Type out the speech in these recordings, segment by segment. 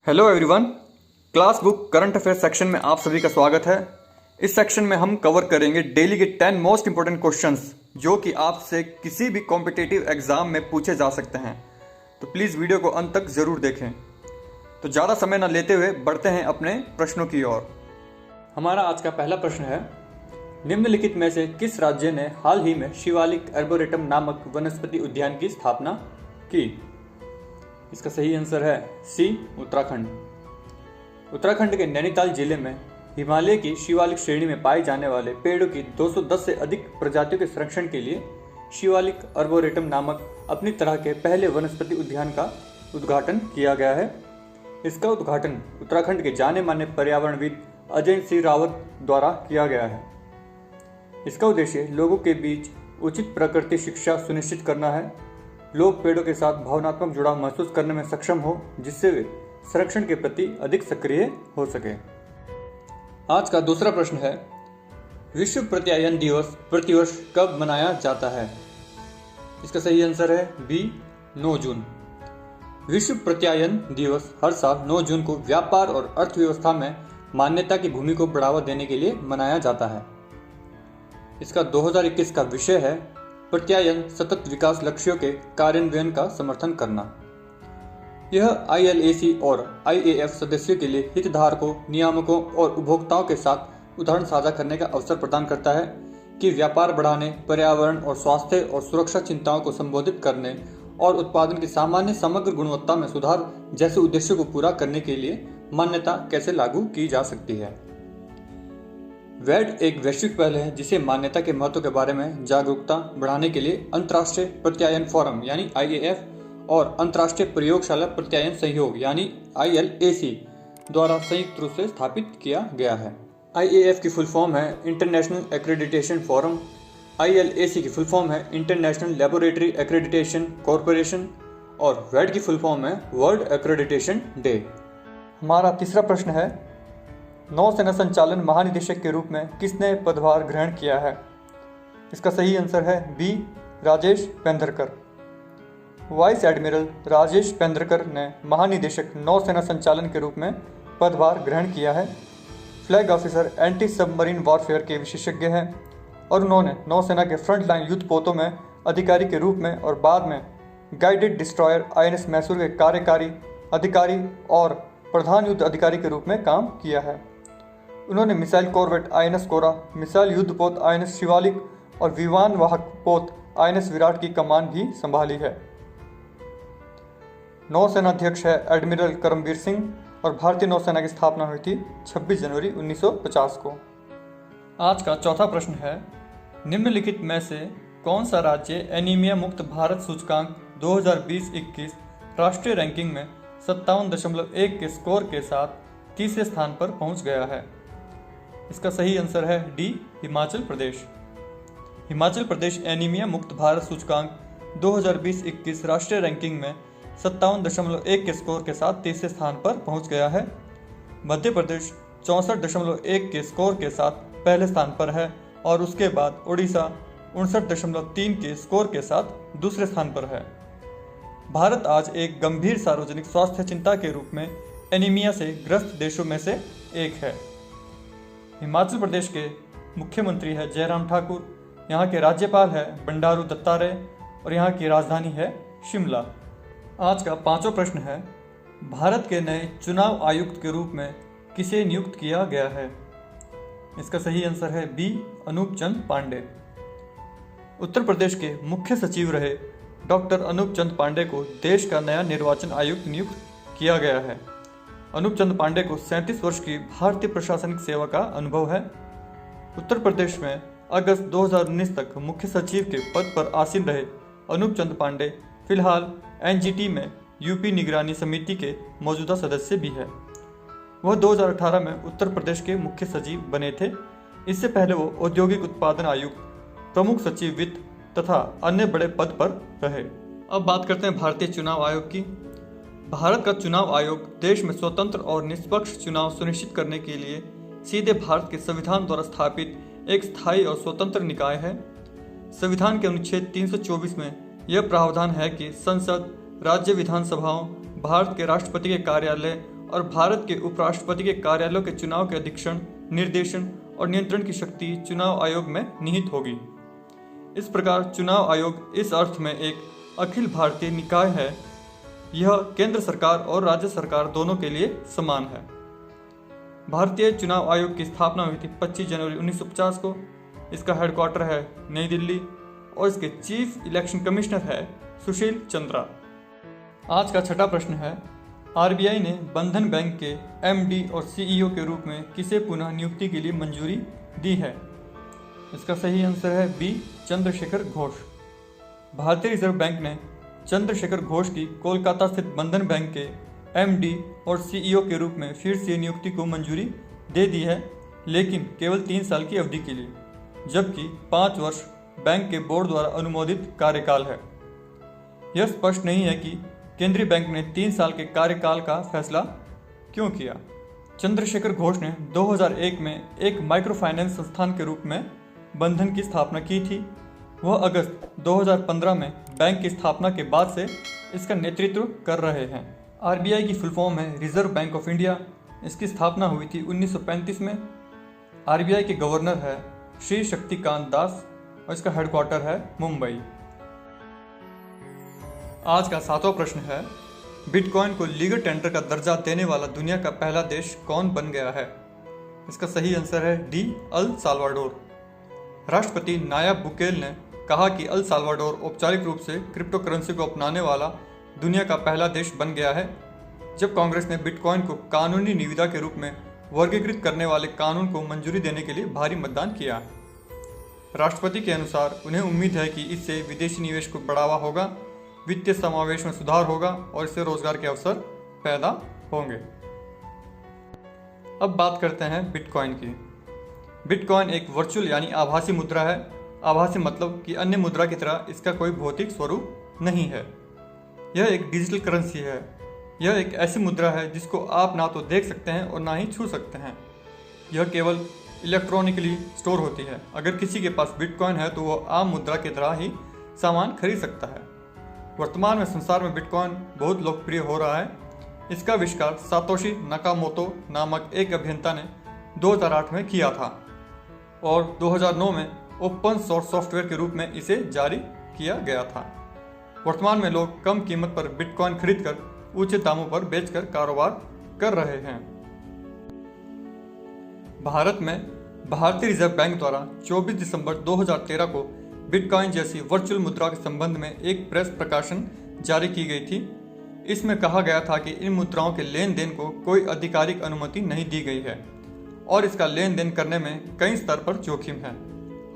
Hello everyone, class book current affairs section में आप सभी का स्वागत है। इस सेक्शन में हम कवर करेंगे डेली के 10 मोस्ट इंपॉर्टेंट क्वेश्चंस जो कि आपसे किसी भी कॉम्पिटिटिव एग्जाम में पूछे जा सकते हैं। तो प्लीज़ वीडियो को अंत तक ज़रूर देखें। तो ज़्यादा समय न लेते हुए बढ़ते हैं अपने प्रश्नों की ओर। हमारा आज का पहला प्रश्न है, निम्नलिखित में से किस राज्य ने हाल ही में शिवालिक आर्बोरेटम नामक वनस्पति उद्यान की स्थापना की? इसका सही आंसर है सी, उत्तराखंड। उत्तराखंड के नैनीताल जिले में हिमालय की शिवालिक श्रेणी में पाए जाने वाले पेड़ों की 210 से अधिक प्रजातियों के संरक्षण के लिए शिवालिक आर्बोरेटम नामक अपनी तरह के पहले वनस्पति उद्यान का उद्घाटन किया गया है। इसका उद्घाटन उत्तराखंड के जाने माने पर्यावरणविद अजय सिंह रावत द्वारा किया गया है। इसका उद्देश्य लोगों के बीच उचित प्रकृति शिक्षा सुनिश्चित करना है। लोग पेड़ों के साथ भावनात्मक जुड़ाव महसूस करने में सक्षम हो, जिससे वे संरक्षण के प्रति अधिक सक्रिय हो सके। आज का दूसरा प्रश्न है, विश्व प्रत्यायन दिवस प्रतिवर्ष कब मनाया जाता है? इसका सही आंसर है बी, 9 जून। विश्व प्रत्यायन दिवस हर साल 9 जून को व्यापार और अर्थव्यवस्था में मान्यता की भूमि को बढ़ावा देने के लिए मनाया जाता है। इसका 2021 का विषय है प्रत्यायन सतत विकास लक्ष्यों के कार्यान्वयन का समर्थन करना। यह ILAC और IAF सदस्यों के लिए हितधारकों, नियामकों और उपभोक्ताओं के साथ उदाहरण साझा करने का अवसर प्रदान करता है कि व्यापार बढ़ाने, पर्यावरण और स्वास्थ्य और सुरक्षा चिंताओं को संबोधित करने और उत्पादन की सामान्य समग्र गुणवत्ता में सुधार जैसे उद्देश्यों को पूरा करने के लिए मान्यता कैसे लागू की जा सकती है। वैड एक वैश्विक पहल है जिसे मान्यता के महत्व के बारे में जागरूकता बढ़ाने के लिए अंतर्राष्ट्रीय प्रत्यायन फोरम यानी IAF और अंतर्राष्ट्रीय प्रयोगशाला प्रत्यायन सहयोग यानी ILAC द्वारा संयुक्त रूप से स्थापित किया गया है। IAF की फुल फॉर्म है इंटरनेशनल एक्रेडिटेशन फोरम, ILAC की फुल फॉर्म है इंटरनेशनल लेबोरेटरी एक्रेडिटेशन कॉरपोरेशन और वैड की फुल फॉर्म है वर्ल्ड एक्रेडिटेशन डे। हमारा तीसरा प्रश्न है, नौसेना संचालन महानिदेशक के रूप में किसने पदभार ग्रहण किया है? इसका सही आंसर है B, Rajesh Pendharkar. Vice admiral Rajesh Pendharkar ने महानिदेशक नौसेना संचालन के रूप में पदभार ग्रहण किया है। Flag officer anti submarine warfare के विशेषज्ञ हैं और उन्होंने नौसेना के फ्रंटलाइन युद्ध पोतों में अधिकारी के रूप में और बाद में गाइडेड डिस्ट्रॉयर INS मैसूर के कार्यकारी अधिकारी और प्रधान युद्ध अधिकारी के रूप में काम किया है। उन्होंने मिसाइल कॉर्वेट INS कोरा, मिसाइल युद्ध पोत INS शिवालिक और विमान वाहक पोत INS विराट की कमान भी संभाली है। नौसेना अध्यक्ष है एडमिरल करमबीर सिंह और भारतीय नौसेना की स्थापना हुई थी 26 जनवरी 1950 को। आज का चौथा प्रश्न है, निम्नलिखित में से कौन सा राज्य एनीमिया मुक्त भारत सूचकांक 2020-21 राष्ट्रीय रैंकिंग में 57.1 के स्कोर के साथ तीसरे स्थान पर पहुंच गया है? इसका सही आंसर है डी, हिमाचल प्रदेश। हिमाचल प्रदेश एनीमिया मुक्त भारत सूचकांक 2020-21 राष्ट्रीय रैंकिंग में 57.1 के स्कोर के साथ तीसरे स्थान पर पहुंच गया है। मध्य प्रदेश 64.1 के स्कोर के साथ पहले स्थान पर है और उसके बाद उड़ीसा 59.3 के स्कोर के साथ दूसरे स्थान पर है। भारत आज एक गंभीर सार्वजनिक स्वास्थ्य चिंता के रूप में एनीमिया से ग्रस्त देशों में से एक है। हिमाचल प्रदेश के मुख्यमंत्री है जयराम ठाकुर, यहाँ के राज्यपाल है बंडारू दत्तात्रेय और यहाँ की राजधानी है शिमला। आज का पांचवा प्रश्न है, भारत के नए चुनाव आयुक्त के रूप में किसे नियुक्त किया गया है? इसका सही आंसर है बी, अनूप चंद पांडे। उत्तर प्रदेश के मुख्य सचिव रहे डॉक्टर अनूप चंद पांडे को देश का नया निर्वाचन आयुक्त नियुक्त किया गया है। अनूप चंद पांडे को 37 वर्ष की भारतीय प्रशासनिक सेवा का अनुभव है। उत्तर प्रदेश में अगस्त 2019 तक मुख्य सचिव के पद पर आसीन रहे अनूप चंद पांडे फिलहाल NGT में यूपी निगरानी समिति के मौजूदा सदस्य भी है। वह 2018 में उत्तर प्रदेश के मुख्य सचिव बने थे। इससे पहले वो औद्योगिक उत्पादन आयुक्त, प्रमुख सचिव वित्त तथा अन्य बड़े पद पर रहे। अब बात करते हैं भारतीय चुनाव आयोग की। भारत का चुनाव आयोग देश में स्वतंत्र और निष्पक्ष चुनाव सुनिश्चित करने के लिए सीधे भारत के संविधान द्वारा स्थापित एक स्थायी और स्वतंत्र निकाय है। संविधान के अनुच्छेद 324 में यह प्रावधान है कि संसद, राज्य विधानसभाओं, भारत के राष्ट्रपति के कार्यालय और भारत के उपराष्ट्रपति के कार्यालयों के चुनाव के अधीक्षण, निर्देशन और नियंत्रण की शक्ति चुनाव आयोग में निहित होगी। इस प्रकार चुनाव आयोग इस अर्थ में एक अखिल भारतीय निकाय है। यह केंद्र सरकार और राज्य सरकार दोनों के लिए समान है। भारतीय चुनाव आयोग की स्थापना हुई थी 25 जनवरी 1950 को। इसका हेडक्वार्टर है नई दिल्ली और इसके चीफ इलेक्शन कमिश्नर है सुशील चंद्रा। आज का छठा प्रश्न है, आरबीआई ने बंधन बैंक के एमडी और सीईओ के रूप में किसे पुनः नियुक्ति के लिए मंजूरी दी है? इसका सही आंसर है बी, चंद्रशेखर घोष। भारतीय रिजर्व बैंक ने चंद्रशेखर घोष की कोलकाता स्थित बंधन बैंक के एमडी और सीईओ के रूप में फिर से नियुक्ति को मंजूरी दे दी है, लेकिन केवल 3 साल की अवधि के लिए, जबकि 5 वर्ष बैंक के बोर्ड द्वारा अनुमोदित कार्यकाल है। यह स्पष्ट नहीं है कि केंद्रीय बैंक ने 3 साल के कार्यकाल का फैसला क्यों किया। चंद्रशेखर घोष ने 2001 में एक माइक्रो फाइनेंस संस्थान के रूप में बंधन की स्थापना की थी। वह अगस्त 2015 में बैंक की स्थापना के बाद से इसका नेतृत्व कर रहे हैं। आरबीआई की फुल फॉर्म है रिजर्व बैंक ऑफ इंडिया। इसकी स्थापना हुई थी 1935 में। आरबीआई के गवर्नर है श्री शक्तिकांत दास और इसका हेडक्वार्टर है मुंबई। आज का 7वां प्रश्न है, बिटकॉइन को लीगल टेंडर का दर्जा देने वाला दुनिया का पहला देश कौन बन गया है? इसका सही आंसर है डी, अल साल्वाडोर। राष्ट्रपति नायब बुकेल ने कहा कि अल साल्वाडोर औपचारिक रूप से क्रिप्टो करेंसी को अपनाने वाला दुनिया का पहला देश बन गया है, जब कांग्रेस ने बिटकॉइन को कानूनी निविदा के रूप में वर्गीकृत करने वाले कानून को मंजूरी देने के लिए भारी मतदान किया। राष्ट्रपति के अनुसार उन्हें उम्मीद है कि इससे विदेशी निवेश को बढ़ावा होगा, वित्तीय समावेश में सुधार होगा और इससे रोजगार के अवसर पैदा होंगे। अब बात करते हैं बिटकॉइन की। बिटकॉइन एक वर्चुअल यानी आभासी मुद्रा है। आभासी मतलब कि अन्य मुद्रा की तरह इसका कोई भौतिक स्वरूप नहीं है। यह एक डिजिटल करेंसी है। यह एक ऐसी मुद्रा है जिसको आप ना तो देख सकते हैं और ना ही छू सकते हैं। यह केवल इलेक्ट्रॉनिकली स्टोर होती है। अगर किसी के पास बिटकॉइन है तो वह आम मुद्रा की तरह ही सामान खरीद सकता है। वर्तमान में संसार में बिटकॉइन बहुत लोकप्रिय हो रहा है। इसका आविष्कार सातोशी नाकामोतो नामक एक अभियंता ने 2008 में किया था और 2009 में ओपन सोर्स सॉफ्टवेयर के रूप में इसे जारी किया गया था। वर्तमान में लोग कम कीमत पर बिटकॉइन खरीदकर ऊंचे दामों पर बेचकर कारोबार कर रहे हैं। भारत में भारतीय रिजर्व बैंक द्वारा 24 दिसंबर 2013 को बिटकॉइन जैसी वर्चुअल मुद्रा के संबंध में एक प्रेस प्रकाशन जारी की गई थी। इसमें कहा गया था कि इन मुद्राओं के लेन देन को कोई आधिकारिक अनुमति नहीं दी गई है और इसका लेन देन करने में कई स्तर पर जोखिम है।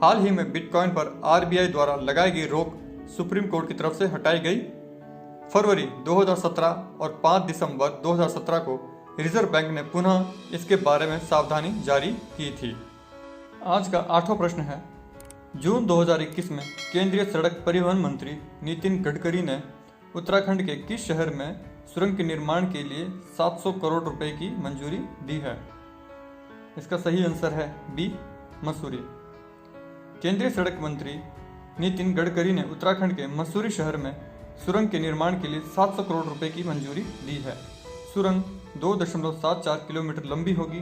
हाल ही में बिटकॉइन पर आरबीआई द्वारा लगाई गई रोक सुप्रीम कोर्ट की तरफ से हटाई गई। फरवरी 2017 और 5 दिसंबर 2017 को रिजर्व बैंक ने पुनः इसके बारे में सावधानी जारी की थी। आज का 8वां प्रश्न है, जून 2021 में केंद्रीय सड़क परिवहन मंत्री नितिन गडकरी ने उत्तराखंड के किस शहर में सुरंग के निर्माण के लिए 700 करोड़ रुपए की मंजूरी दी है? इसका सही आंसर है बी, मसूरी। केंद्रीय सड़क मंत्री नितिन गडकरी ने उत्तराखंड के मसूरी शहर में सुरंग के निर्माण के लिए 700 करोड़ रुपए की मंजूरी दी है। सुरंग 2.74 किलोमीटर लंबी होगी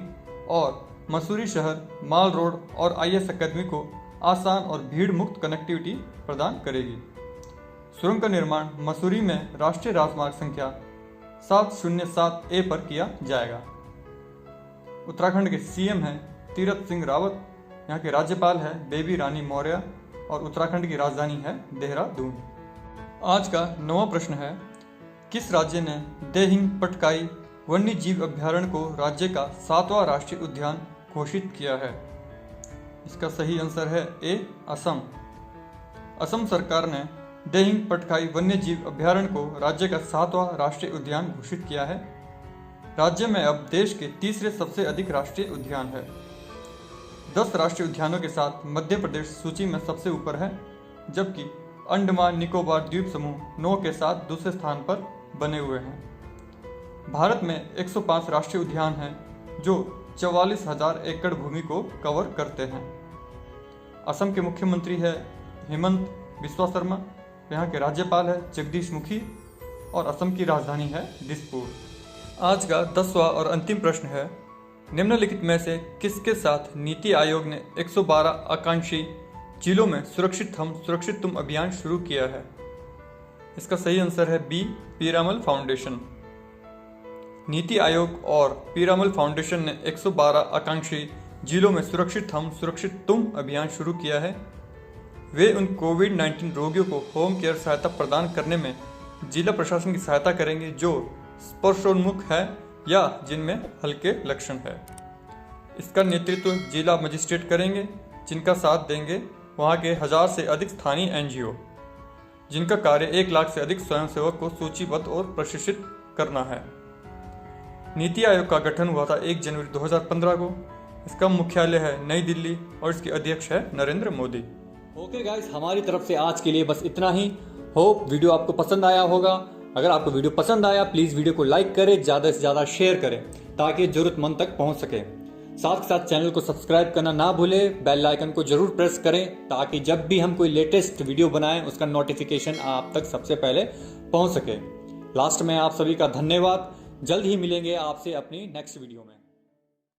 और मसूरी शहर, माल रोड और आईएएस अकेडमी को आसान और भीड़ मुक्त कनेक्टिविटी प्रदान करेगी। सुरंग का निर्माण मसूरी में राष्ट्रीय राजमार्ग संख्या 707A पर किया जाएगा। उत्तराखंड के सीएम हैं तीरथ सिंह रावत, यहाँ के राज्यपाल है बेबी रानी मौर्य और उत्तराखंड की राजधानी है देहरादून। आज का 9वां प्रश्न है, किस राज्य ने देहिंग पटकाई वन्य जीव अभ्यारण्य को राज्य का 7वां राष्ट्रीय उद्यान घोषित किया है? इसका सही आंसर है ए, असम। असम सरकार ने देहिंग पटकाई वन्य जीव अभ्यारण्य को राज्य का 7वां राष्ट्रीय उद्यान घोषित किया है। राज्य में अब देश के तीसरे सबसे अधिक राष्ट्रीय उद्यान है। 10 राष्ट्रीय उद्यानों के साथ मध्य प्रदेश सूची में सबसे ऊपर है, जबकि अंडमान निकोबार द्वीप समूह 9 के साथ दूसरे स्थान पर बने हुए हैं। भारत में 105 राष्ट्रीय उद्यान हैं जो 44,000 एकड़ भूमि को कवर करते हैं। असम के मुख्यमंत्री है हेमंत बिस्वा शर्मा, यहाँ के राज्यपाल है जगदीश मुखी और असम की राजधानी है दिसपुर। आज का 10वां और अंतिम प्रश्न है, निम्नलिखित में से किसके साथ नीति आयोग ने 112 आकांक्षी जिलों में सुरक्षित हम सुरक्षित तुम अभियान शुरू किया है? इसका सही आंसर है बी, पीरामल फाउंडेशन। नीति आयोग और पीरामल फाउंडेशन ने 112 आकांक्षी जिलों में सुरक्षित हम सुरक्षित तुम अभियान शुरू किया है। वे उन कोविड-19 रोगियों को होम केयर सहायता प्रदान करने में जिला प्रशासन की सहायता करेंगे जो स्पर्शोन्मुख है या जिनमें हल्के लक्षण है। इसका नेतृत्व जिला मजिस्ट्रेट करेंगे, जिनका साथ देंगे वहां के 1000 से अधिक स्थानीय एनजीओ, जिनका कार्य 1 लाख से अधिक स्वयंसेवक को सूचीबद्ध और प्रशिक्षित करना है। नीति आयोग का गठन हुआ था 1 जनवरी 2015 को। इसका मुख्यालय है नई दिल्ली और इसके अध्यक्ष है नरेंद्र मोदी। ओके गाइस, हमारी तरफ से आज के लिए बस इतना ही। होप वीडियो आपको पसंद आया होगा। अगर आपको वीडियो पसंद आया प्लीज़ वीडियो को लाइक करें, ज़्यादा से ज़्यादा शेयर करें ताकि ज़रूरतमंद तक पहुंच सके। साथ ही साथ चैनल को सब्सक्राइब करना ना भूलें, बेल आइकन को जरूर प्रेस करें ताकि जब भी हम कोई लेटेस्ट वीडियो बनाएं उसका नोटिफिकेशन आप तक सबसे पहले पहुंच सके। लास्ट में आप सभी का धन्यवाद। जल्द ही मिलेंगे आपसे अपनी नेक्स्ट वीडियो में।